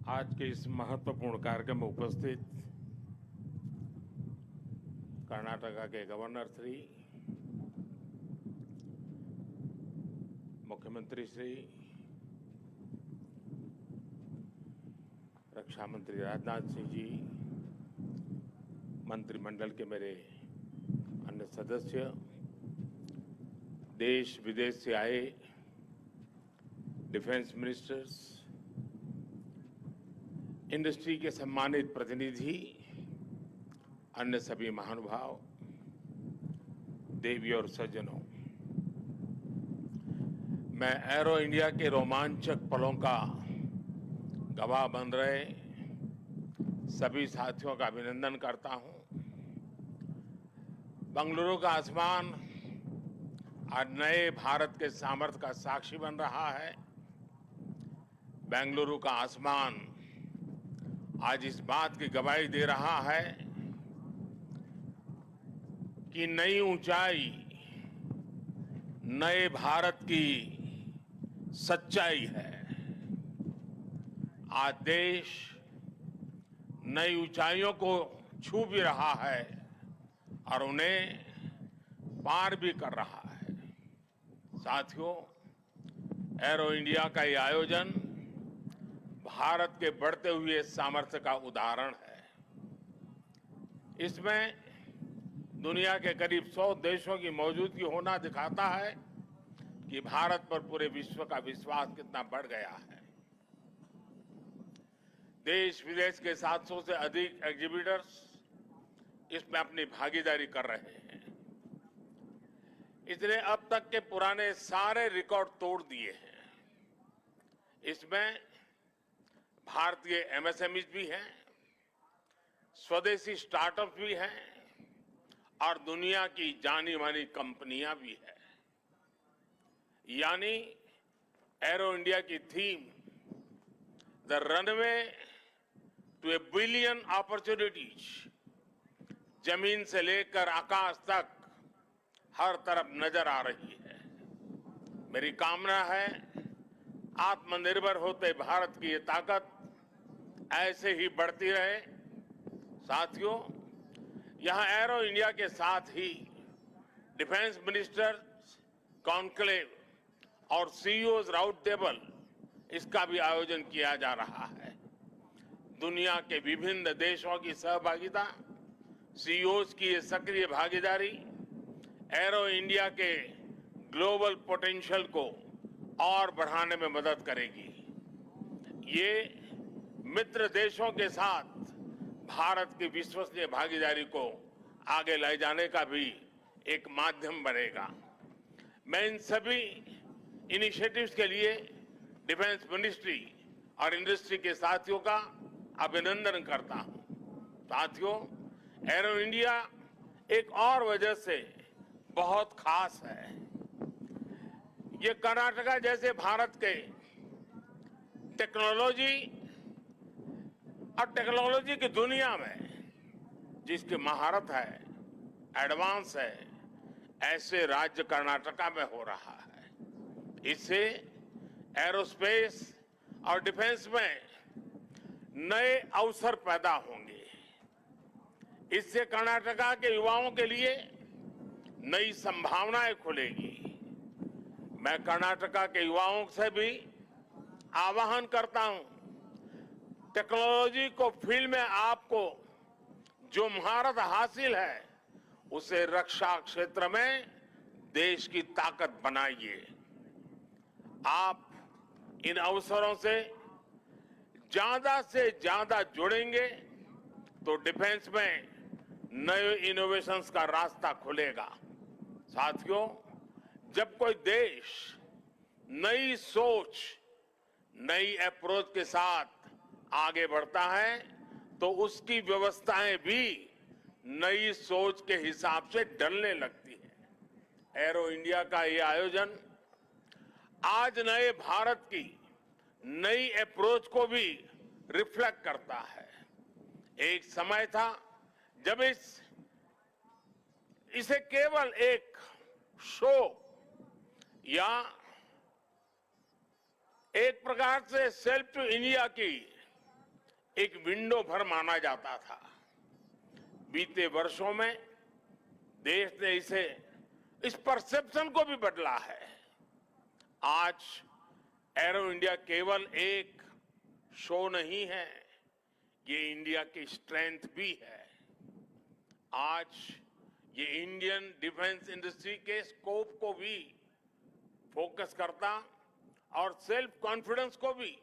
आज के इस महत्वपूर्ण कार्यक्रम में उपस्थित कर्नाटका के गवर्नर श्री, मुख्यमंत्री श्री, रक्षा मंत्री राजनाथ सिंह जी, मंत्रिमंडल के मेरे अन्य सदस्य, देश विदेश से आए डिफेंस मिनिस्टर्स, इंडस्ट्री के सम्मानित प्रतिनिधि, अन्य सभी महानुभाव, देवी और सज्जनों, मैं एरो इंडिया के रोमांचक पलों का गवाह बन रहे सभी साथियों का अभिनंदन करता हूं। बेंगलुरु का आसमान आज नए भारत के सामर्थ्य का साक्षी बन रहा है। बेंगलुरु का आसमान आज इस बात की गवाही दे रहा है कि नई ऊंचाई नए भारत की सच्चाई है। आज देश नई ऊंचाइयों को छू भी रहा है और उन्हें पार भी कर रहा है। साथियों, एरो इंडिया का ये आयोजन भारत के बढ़ते हुए सामर्थ्य का उदाहरण है। इसमें दुनिया के करीब 100 देशों की मौजूदगी होना दिखाता है कि भारत पर पूरे विश्व का विश्वास कितना बढ़ गया है। देश विदेश के 700 से अधिक एग्जीबिटर्स इसमें अपनी भागीदारी कर रहे हैं। इसने अब तक के पुराने सारे रिकॉर्ड तोड़ दिए हैं। इसमें भारतीय एमएसएमईज भी हैं, स्वदेशी स्टार्टअप भी हैं और दुनिया की जानी मानी कंपनियां भी हैं। यानी एरो इंडिया की theme the runway to a billion opportunities, जमीन से लेकर आकाश तक हर तरफ नजर आ रही है। मेरी कामना है आत्मनिर्भर होते भारत की ये ताकत ऐसे ही बढ़ती रहे। साथियों, यहां एरो इंडिया के साथ ही डिफेंस मिनिस्टर्स कॉन्क्लेव और सीईओज राउंड टेबल इसका भी आयोजन किया जा रहा है। दुनिया के विभिन्न देशों की सहभागिता, सीईओज की ये सक्रिय भागीदारी एरो इंडिया के ग्लोबल पोटेंशियल को और बढ़ाने में मदद करेगी। ये मित्र देशों के साथ भारत की विश्वसनीय भागीदारी को आगे ले जाने का भी एक माध्यम बनेगा। मैं इन सभी इनिशिएटिव्स के लिए डिफेंस मिनिस्ट्री और इंडस्ट्री के साथियों का अभिनंदन करता हूं। साथियों, एरो इंडिया एक और वजह से बहुत खास है। ये कर्नाटका जैसे भारत के टेक्नोलॉजी की दुनिया में जिसकी महारत है, एडवांस है, ऐसे राज्य कर्नाटका में हो रहा है। इससे एरोस्पेस और डिफेंस में नए अवसर पैदा होंगे। इससे कर्नाटका के युवाओं के लिए नई संभावनाएं खुलेगी। मैं कर्नाटका के युवाओं से भी आह्वान करता हूं, टेक्नोलॉजी को फील्ड में आपको जो महारत हासिल है उसे रक्षा क्षेत्र में देश की ताकत बनाइए। आप इन अवसरों से ज्यादा जुड़ेंगे तो डिफेंस में नए इनोवेशंस का रास्ता खुलेगा। साथियों, जब कोई देश नई सोच, नई अप्रोच के साथ आगे बढ़ता है तो उसकी व्यवस्थाएं भी नई सोच के हिसाब से ढलने लगती है। एरो इंडिया का ये आयोजन आज नए भारत की नई अप्रोच को भी रिफ्लेक्ट करता है। एक समय था जब इसे केवल एक शो या एक प्रकार से सेल्फ टू इंडिया की एक विंडो भर माना जाता था। बीते वर्षों में देश ने इस परसेप्शन को भी बदला है। आज एरो इंडिया केवल एक शो नहीं है, ये इंडिया की स्ट्रेंथ भी है। आज ये इंडियन डिफेंस इंडस्ट्री के स्कोप को भी फोकस करता और सेल्फ कॉन्फिडेंस को भी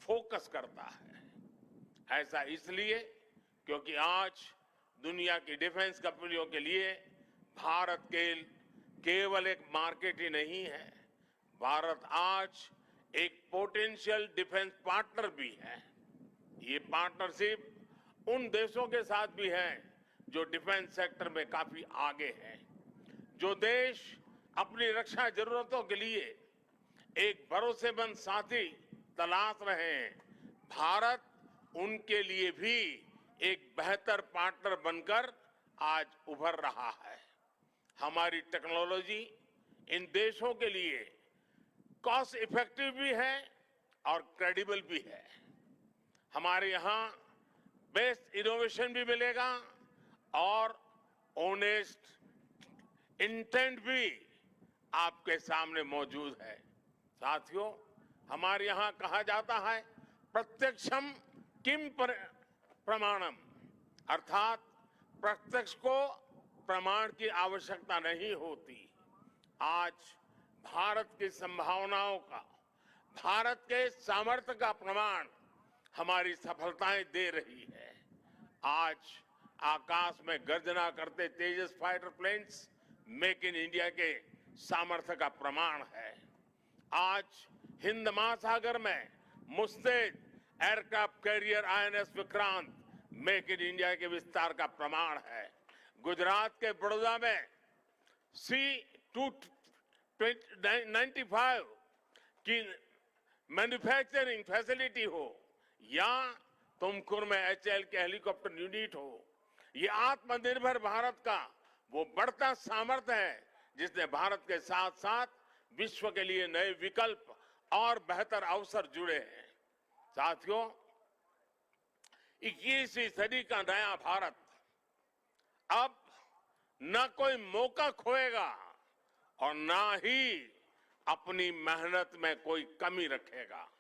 फोकस करता है। ऐसा इसलिए क्योंकि आज दुनिया की डिफेंस कंपनियों के लिए भारत केवल एक मार्केट ही नहीं है, भारत आज एक पोटेंशियल डिफेंस पार्टनर भी है। ये पार्टनरशिप उन देशों के साथ भी है जो डिफेंस सेक्टर में काफी आगे हैं, जो देश अपनी रक्षा जरूरतों के लिए एक भरोसेमंद साथी तलाश रहे हैं। भारत उनके लिए भी एक बेहतर पार्टनर बनकर आज उभर रहा है। हमारी टेक्नोलॉजी इन देशों के लिए कॉस्ट इफेक्टिव भी है और क्रेडिबल भी है। हमारे यहाँ बेस्ट इनोवेशन भी मिलेगा और ऑनेस्ट इंटेंट भी आपके सामने मौजूद है। साथियों, हमारे यहाँ कहा जाता है प्रत्यक्षम किम प्रमाणम, अर्थात प्रत्यक्ष को प्रमाण की आवश्यकता नहीं होती। आज भारत की संभावनाओं का, भारत के सामर्थ्य का प्रमाण हमारी सफलताएं दे रही है। आज आकाश में गर्जना करते Tejas fighter planes make in India के सामर्थ्य का प्रमाण है। आज हिंद महासागर में मुस्तैद aircraft carrier INS Vikrant make in India के विस्तार का प्रमाण है। गुजरात के बड़ौदा में C-295 की मैन्युफैक्चरिंग फैसिलिटी हो या तुमकुर में HAL के हेलीकॉप्टर यूनिट हो, ये आत्मनिर्भर भारत का वो बढ़ता सामर्थ्य है जिसने भारत के साथ साथ विश्व के लिए नए विकल्प और बेहतर अवसर जुड़े हैं। साथियों, 21वीं सदी का नया भारत अब न कोई मौका खोएगा और न ही अपनी मेहनत में कोई कमी रखेगा।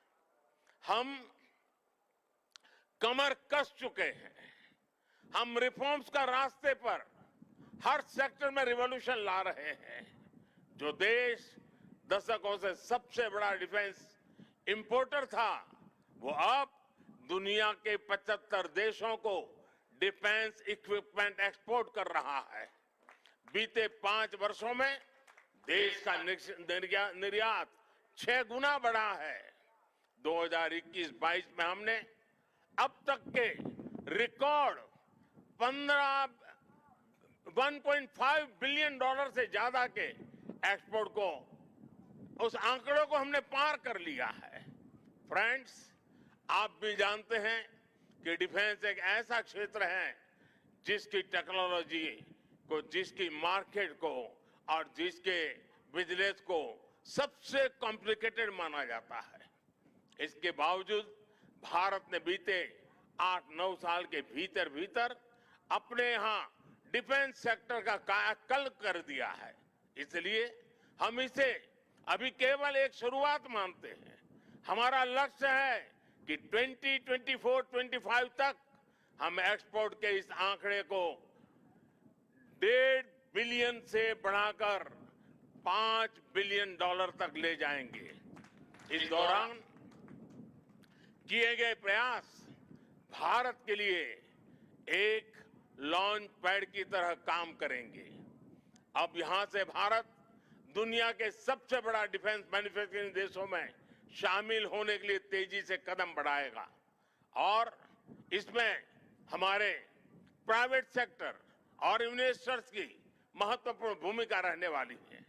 हम कमर कस चुके हैं। हम रिफॉर्म्स का रास्ते पर हर सेक्टर में रिवॉल्यूशन ला रहे हैं। जो देश दशकों से सबसे बड़ा डिफेंस इंपोर्टर था, वो अब दुनिया के 75 देशों को डिफेंस इक्विपमेंट एक्सपोर्ट कर रहा है। बीते 5 वर्षों में देश का निर्यात 6 गुना बढ़ा है। 2021-22 में हमने अब तक के रिकॉर्ड 1.5 बिलियन डॉलर से ज्यादा के एक्सपोर्ट को, उस आंकड़ों को हमने पार कर लिया है। फ्रेंड्स, आप भी जानते हैं कि डिफेंस एक ऐसा क्षेत्र है जिसकी टेक्नोलॉजी को, जिसकी मार्केट को और जिसके बिजनेस को सबसे कॉम्प्लिकेटेड माना जाता है। इसके बावजूद भारत ने बीते 8-9 साल के भीतर अपने यहाँ डिफेंस सेक्टर का कायाकल्प कर दिया है। इसलिए हम इसे अभी केवल एक शुरुआत मानते हैं। हमारा लक्ष्य है कि 2024-25 तक हम एक्सपोर्ट के इस आंकड़े को 1.5 बिलियन से बढ़ाकर 5 बिलियन डॉलर तक ले जाएंगे। इस दौरान किए गए प्रयास भारत के लिए एक लॉन्च पैड की तरह काम करेंगे। अब यहां से भारत दुनिया के सबसे बड़ा डिफेंस मैन्युफैक्चरिंग देशों में शामिल होने के लिए तेजी से कदम बढ़ाएगा और इसमें हमारे प्राइवेट सेक्टर और इन्वेस्टर्स की महत्वपूर्ण भूमिका रहने वाली है।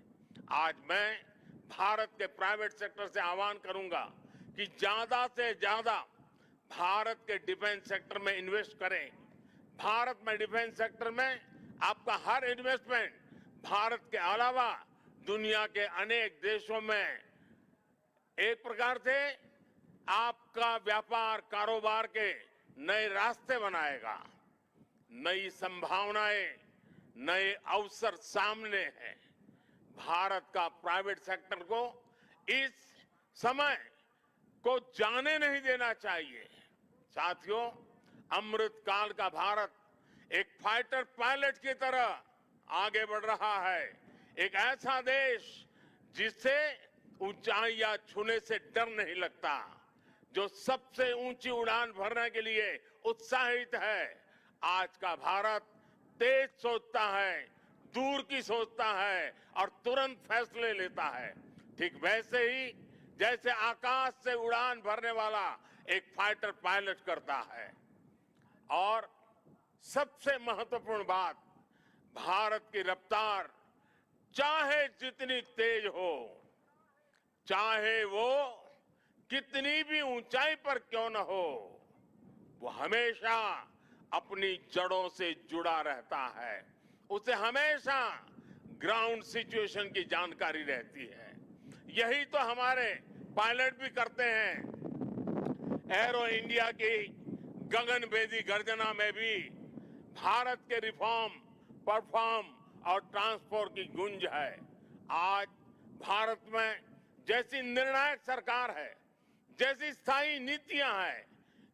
आज मैं भारत के प्राइवेट सेक्टर से आह्वान करूंगा कि ज्यादा से ज्यादा भारत के डिफेंस सेक्टर में इन्वेस्ट करें। भारत में डिफेंस सेक्टर में आपका हर इन्वेस्टमेंट भारत के अलावा दुनिया के अनेक देशों में एक प्रकार से आपका व्यापार कारोबार के नए रास्ते बनाएगा। नई संभावनाएं, नए अवसर सामने हैं। भारत का प्राइवेट सेक्टर को इस समय को जाने नहीं देना चाहिए। साथियों, अमृत काल का भारत एक फाइटर पायलट की तरह आगे बढ़ रहा है। एक ऐसा देश जिससे ऊंचाइयां छूने से डर नहीं लगता, जो सबसे ऊंची उड़ान भरने के लिए उत्साहित है। आज का भारत तेज सोचता है, दूर की सोचता है और तुरंत फैसले लेता है। ठीक वैसे ही जैसे आकाश से उड़ान भरने वाला एक फाइटर पायलट करता है। और सबसे महत्वपूर्ण बात, भारत की रफ्तार चाहे जितनी तेज हो, चाहे वो कितनी भी ऊंचाई पर क्यों न हो, वो हमेशा अपनी जड़ों से जुड़ा रहता है। उसे हमेशा ग्राउंड सिचुएशन की जानकारी रहती है। यही तो हमारे पायलट भी करते हैं। एरो इंडिया की गगनभेदी गर्जना में भी भारत के रिफॉर्म, परफॉर्म और ट्रांसपोर्ट की गूंज है। आज भारत में जैसी निर्णायक सरकार है, जैसी स्थायी नीतियां हैं,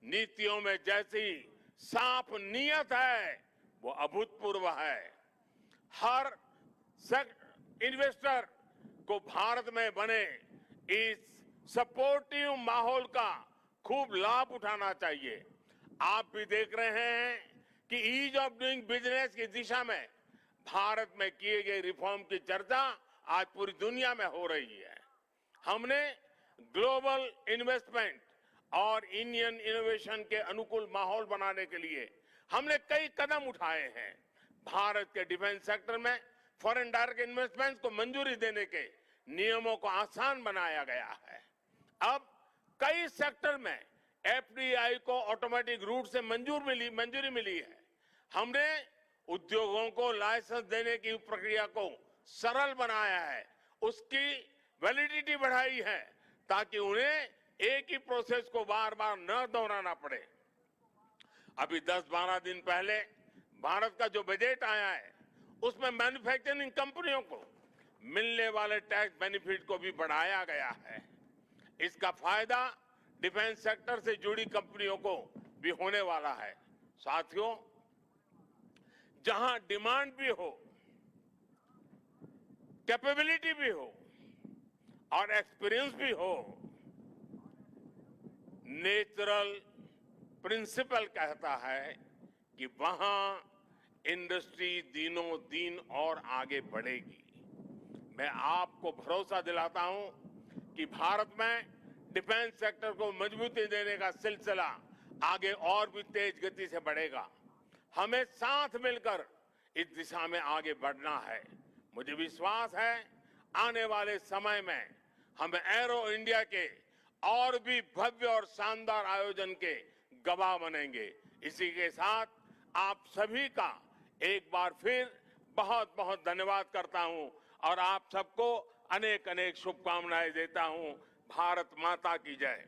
नीतियों में जैसी साफ नीयत है, वो अभूतपूर्व है। हर इन्वेस्टर को भारत में बने इस सपोर्टिव माहौल का खूब लाभ उठाना चाहिए। आप भी देख रहे हैं कि ईज ऑफ डूइंग बिजनेस की दिशा में भारत में किए गए रिफॉर्म की चर्चा आज पूरी दुनिया में हो रही है। हमने ग्लोबल इन्वेस्टमेंट और इंडियन इनोवेशन के अनुकूल माहौल बनाने के लिए हमने कई कदम उठाए हैं। भारत के डिफेंस सेक्टर में फॉरेन डायरेक्ट इन्वेस्टमेंट को मंजूरी देने के नियमों को आसान बनाया गया है। अब कई सेक्टर में एफडीआई को ऑटोमेटिक रूट से मंजूरी मिली है। हमने उद्योगों को लाइसेंस देने की प्रक्रिया को सरल बनाया है, उसकी वैलिडिटी बढ़ाई है, ताकि उन्हें एक ही प्रोसेस को बार बार न दोहराना पड़े। अभी 10-12 दिन पहले भारत का जो बजट आया है, उसमें मैन्युफैक्चरिंग कंपनियों को मिलने वाले टैक्स बेनिफिट को भी बढ़ाया गया है। इसका फायदा डिफेंस सेक्टर से जुड़ी कंपनियों को भी होने वाला है। साथियों, जहां डिमांड भी हो, कैपेबिलिटी भी हो और एक्सपीरियंस भी हो, नेचुरल प्रिंसिपल कहता है कि वहां इंडस्ट्री दिनों दिन और आगे बढ़ेगी। मैं आपको भरोसा दिलाता हूं कि भारत में डिफेंस सेक्टर को मजबूती देने का सिलसिला आगे और भी तेज गति से बढ़ेगा। हमें साथ मिलकर इस दिशा में आगे बढ़ना है। मुझे विश्वास है आने वाले समय में हम एरो इंडिया के और भी भव्य और शानदार आयोजन के गवाह बनेंगे। इसी के साथ आप सभी का एक बार फिर बहुत बहुत धन्यवाद करता हूं और आप सबको अनेक अनेक शुभकामनाएं देता हूं। भारत माता की जय।